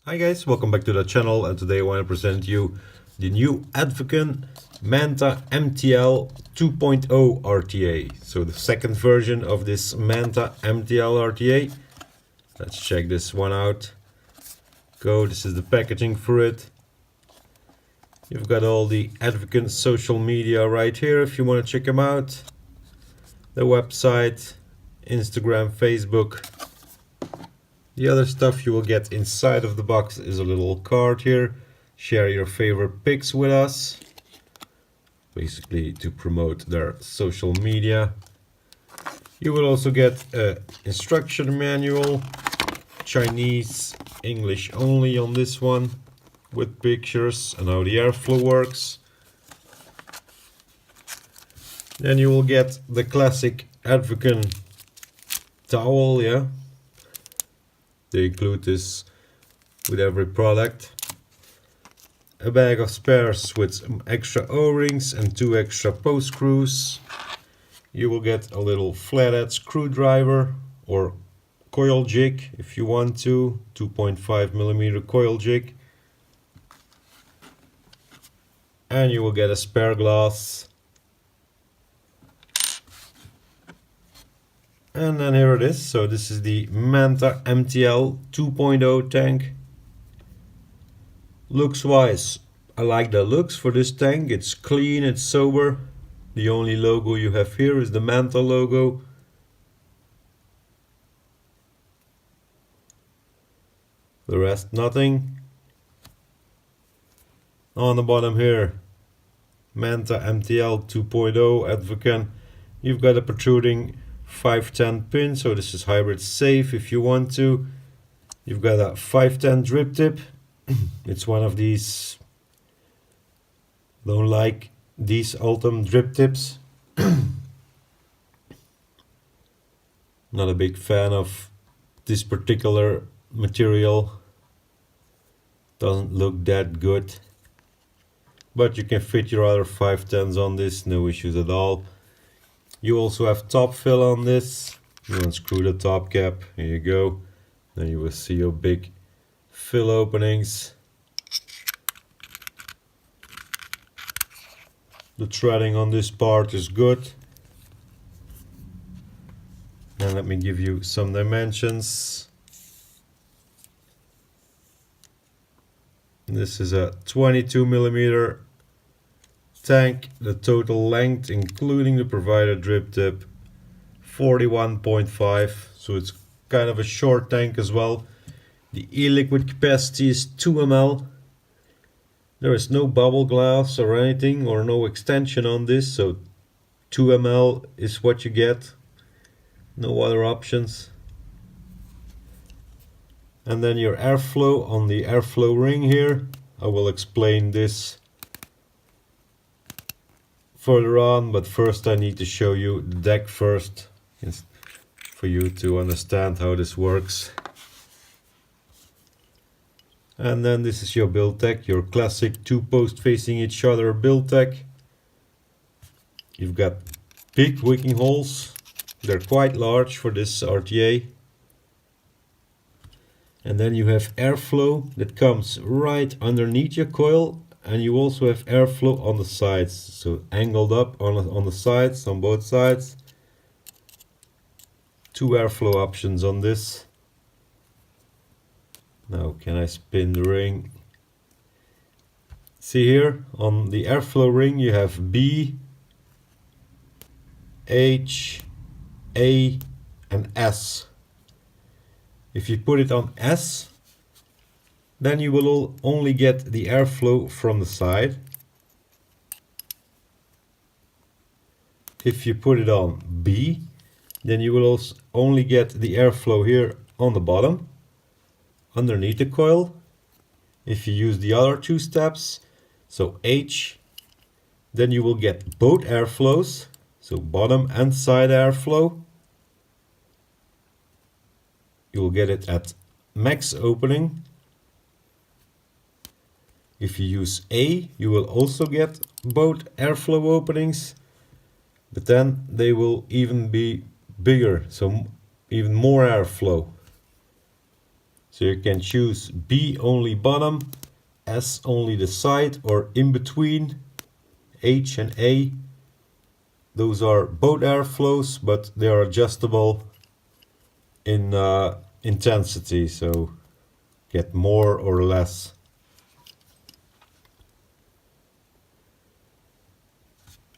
Hi guys, welcome back to the channel, and today I want to present you the new Advken Manta MTL 2.0 RTA. So the second version of this Manta MTL RTA. Let's check this one out. This is the packaging for it. You've got all the Advken social media right here if you want to check them out. The website, Instagram, Facebook. The other stuff you will get inside of the box is a little card here. Share your favorite pics with us. Basically to promote their social media. You will also get an instruction manual. Chinese, English only on this one. With pictures and how the airflow works. Then you will get the classic Advken towel, yeah. They include this with every product. A bag of spares with extra O-rings and 2 extra post screws. You will get a little flathead screwdriver or coil jig if you want to. 2.5mm coil jig. And you will get a spare glass. And then here it is. So this is the Manta MTL 2.0 tank. Looks wise, I like the looks for this tank. It's clean, it's sober. The only logo you have here is the Manta logo. The rest nothing. On the bottom here, Manta MTL 2.0 Advken. You've got a protruding 510 pin, so this is hybrid safe if you want to. You've got a 510 drip tip. It's one of these, don't like these Ultim drip tips. Not a big fan of this particular material. Doesn't look that good. But you can fit your other 510s on this, no issues at all. You also have top fill on this. You unscrew the top cap, here you go. Then you will see your big fill openings. The threading on this part is good. And let me give you some dimensions. This is a 22mm tank. The total length, including the provided drip tip, 41.5. So it's kind of a short tank as well. The e-liquid capacity is 2 ml. There is no bubble glass or anything, or no extension on this, so 2 ml is what you get. No other options. And then your airflow on the airflow ring here. I will explain this further on, but first I need to show you the deck first, for you to understand how this works. And then this is your build deck, your classic 2 posts facing each other build deck. You've got big wicking holes. They're quite large for this RTA. And then you have airflow that comes right underneath your coil, and you also have airflow on the sides, so angled up on the sides, on both sides. 2 airflow options on this. Now can I spin the ring? See here on the airflow ring you have B, H, A and S. If you put it on S, then you will only get the airflow from the side. If you put it on B, then you will also only get the airflow here on the bottom, underneath the coil. If you use the other 2 steps, so H, then you will get both airflows, so bottom and side airflow. You will get it at max opening. If you use A, you will also get both airflow openings, but then they will even be bigger, so even more airflow. So you can choose B only bottom, S only the side, or in between, H and A. Those are both airflows, but they are adjustable in intensity, so get more or less.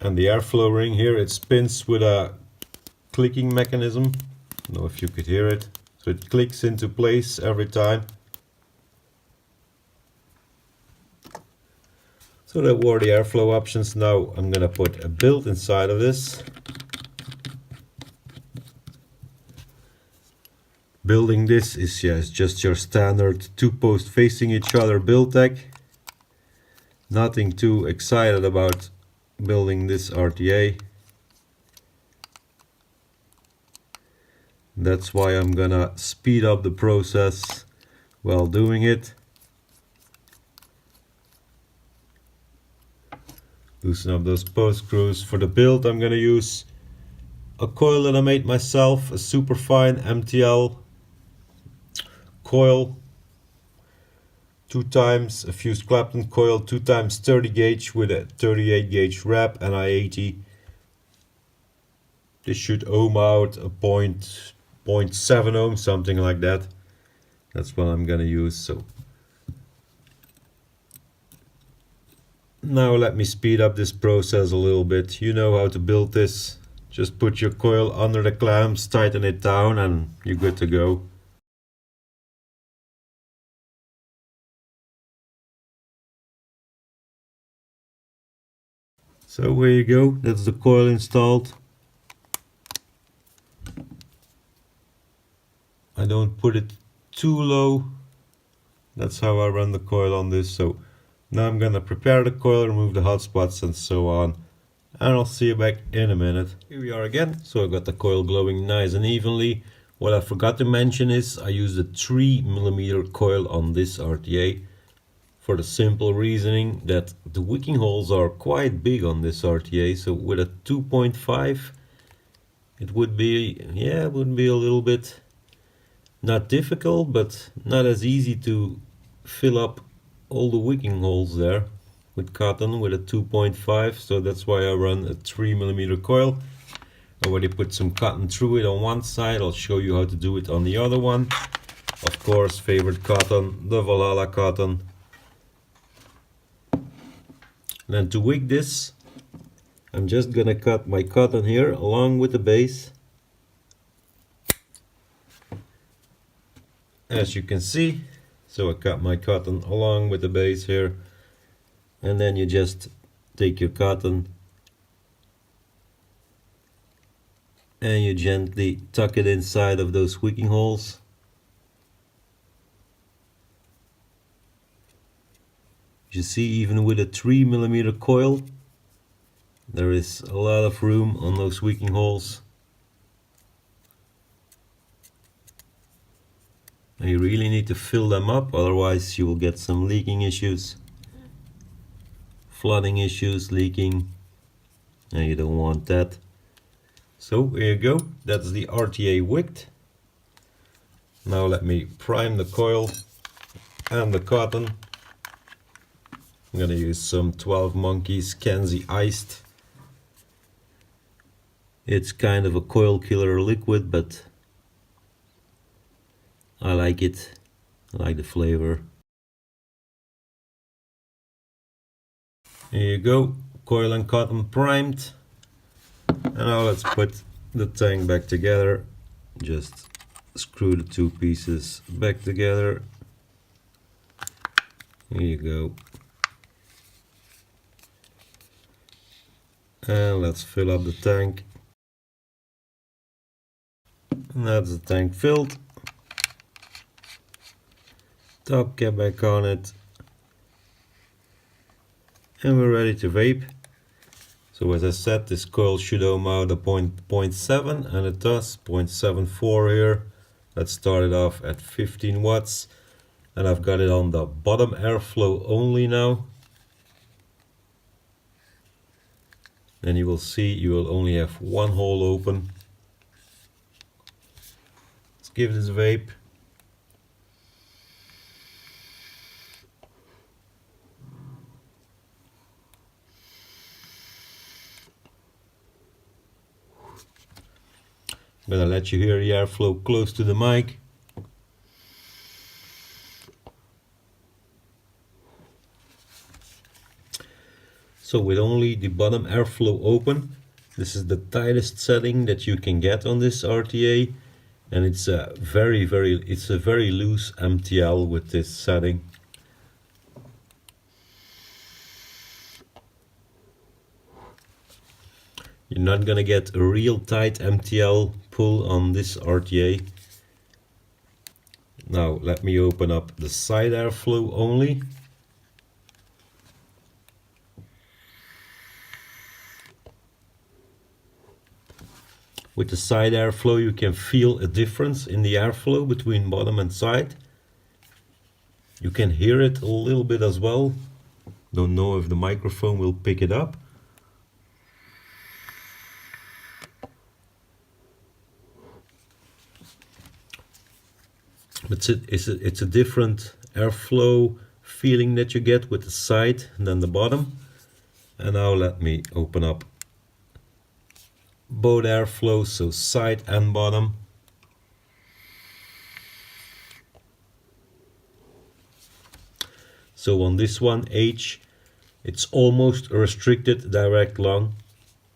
And the airflow ring here, it spins with a clicking mechanism. I don't know if you could hear it. So it clicks into place every time. So that were the airflow options. Now I'm gonna put a build inside of this. Building this is just your standard 2-post facing each other build tech. Nothing too excited about building this RTA. That's why I'm gonna speed up the process while doing it. Loosen up those post screws. For the build I'm gonna use a coil that I made myself, a super fine MTL coil, 2 times a fused Clapton coil, 2 times 30 gauge with a 38 gauge wrap and I-80. This should ohm out a 0.7 ohm, something like that. That's what I'm gonna use. So now let me speed up this process a little bit. You know how to build this. Just put your coil under the clamps, tighten it down, and you're good to go. So here you go, that's the coil installed. I don't put it too low. That's how I run the coil on this. So now I'm gonna prepare the coil, remove the hot spots and so on. And I'll see you back in a minute. Here we are again. So I got the coil glowing nice and evenly. What I forgot to mention is I used a 3mm coil on this RTA for the simple reasoning that the wicking holes are quite big on this RTA. So with a 2.5 it would be, it would be a little bit not difficult, but not as easy to fill up all the wicking holes there with cotton with a 2.5, so that's why I run a 3mm coil. I already put some cotton through it on one side. I'll show you how to do it on the other one. Of course, favorite cotton, the Valhalla cotton. And then to wig this, I'm just gonna cut my cotton here along with the base. As you can see, so I cut my cotton along with the base here, and then you just take your cotton and you gently tuck it inside of those wicking holes. You see, even with a 3mm coil, there is a lot of room on those wicking holes. And you really need to fill them up, otherwise you will get some leaking issues, flooding issues, leaking, and you don't want that. So here you go, that's the RTA wicked. Now let me prime the coil and the cotton. I'm gonna use some 12 Monkeys Kenzie Iced. It's kind of a coil killer liquid, but I like it. I like the flavor. Here you go, coil and cotton primed. And now let's put the tank back together. Just screw the 2 pieces back together. Here you go. And let's fill up the tank. And that's the tank filled. Top cap back on it. And we're ready to vape. So as I said, this coil should ohm out a 0.7, and it does, 0.74 here. Let's start it off at 15 watts. And I've got it on the bottom airflow only now. And you will see you will only have 1 hole open. Let's give this a vape. Gonna let you hear the airflow close to the mic. So with only the bottom airflow open, this is the tightest setting that you can get on this RTA, and it's a very loose MTL with this setting. You're not gonna get a real tight MTL pull on this RTA. Now let me open up the side airflow only. With the side airflow you can feel a difference in the airflow between bottom and side. You can hear it a little bit as well. Don't know if the microphone will pick it up. But it's a different airflow feeling that you get with the side than the bottom. And now let me open up both airflows, so side and bottom. So on this one, H, it's almost a restricted direct lung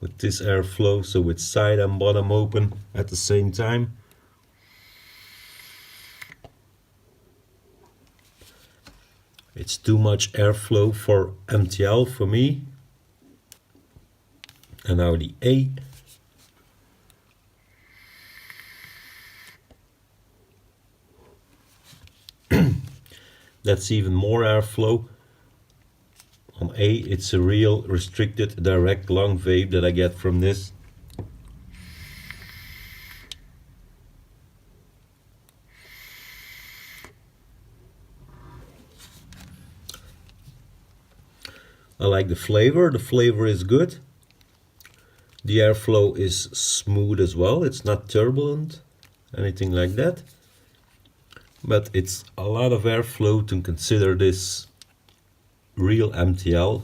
with this airflow, so with side and bottom open at the same time. It's too much airflow for MTL for me. And now the A. That's even more airflow. On A, it's a real restricted direct lung vape that I get from this. I like the flavor. The flavor is good. The airflow is smooth as well. It's not turbulent, anything like that. But it's a lot of airflow to consider this real MTL.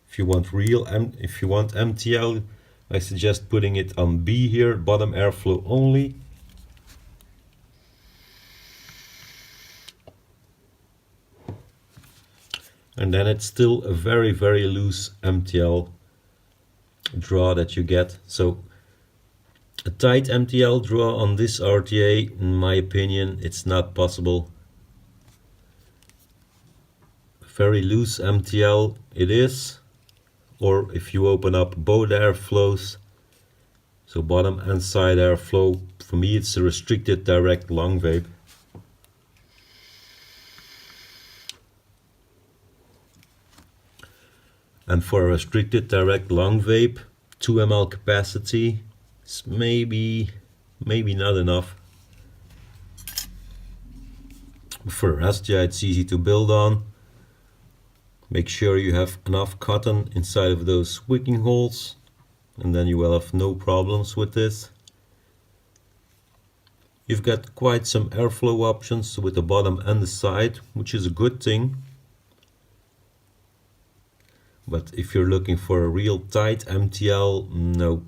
If you want MTL, I suggest putting it on B here, bottom airflow only. And then it's still a very loose MTL draw that you get. So a tight MTL draw on this RTA, in my opinion, it's not possible. Very loose MTL it is, or if you open up both airflows, so bottom and side airflow, for me it's a restricted direct lung vape. And for a restricted direct lung vape, 2 ml capacity, it's maybe not enough. For the rest, yeah, it's easy to build on. Make sure you have enough cotton inside of those wicking holes, and then you will have no problems with this. You've got quite some airflow options with the bottom and the side, which is a good thing. But if you're looking for a real tight MTL, no,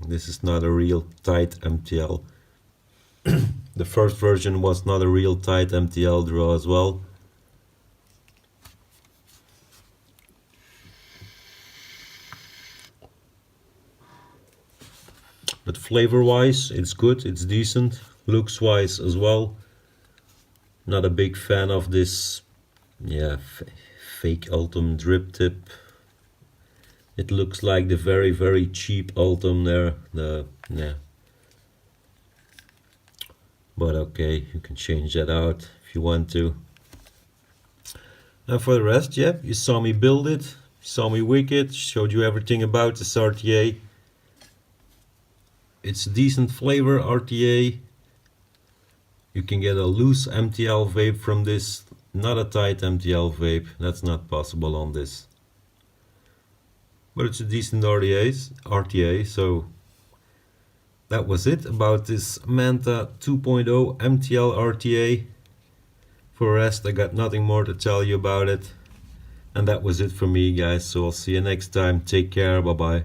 this is not a real tight MTL. The first version was not a real tight MTL draw as well. But flavor-wise, it's good, it's decent. Looks-wise as well. Not a big fan of this, yeah, fake Ultim drip tip. It looks like the very cheap Ultim there. Yeah. But okay, you can change that out if you want to. And for the rest, yeah, you saw me build it, you saw me wick it, showed you everything about this RTA. It's a decent flavor RTA. You can get a loose MTL vape from this, not a tight MTL vape. That's not possible on this. But it's a decent RTA, so that was it about this Manta 2.0 MTL RTA. For the rest, I got nothing more to tell you about it. And that was it for me, guys, so I'll see you next time. Take care, bye bye.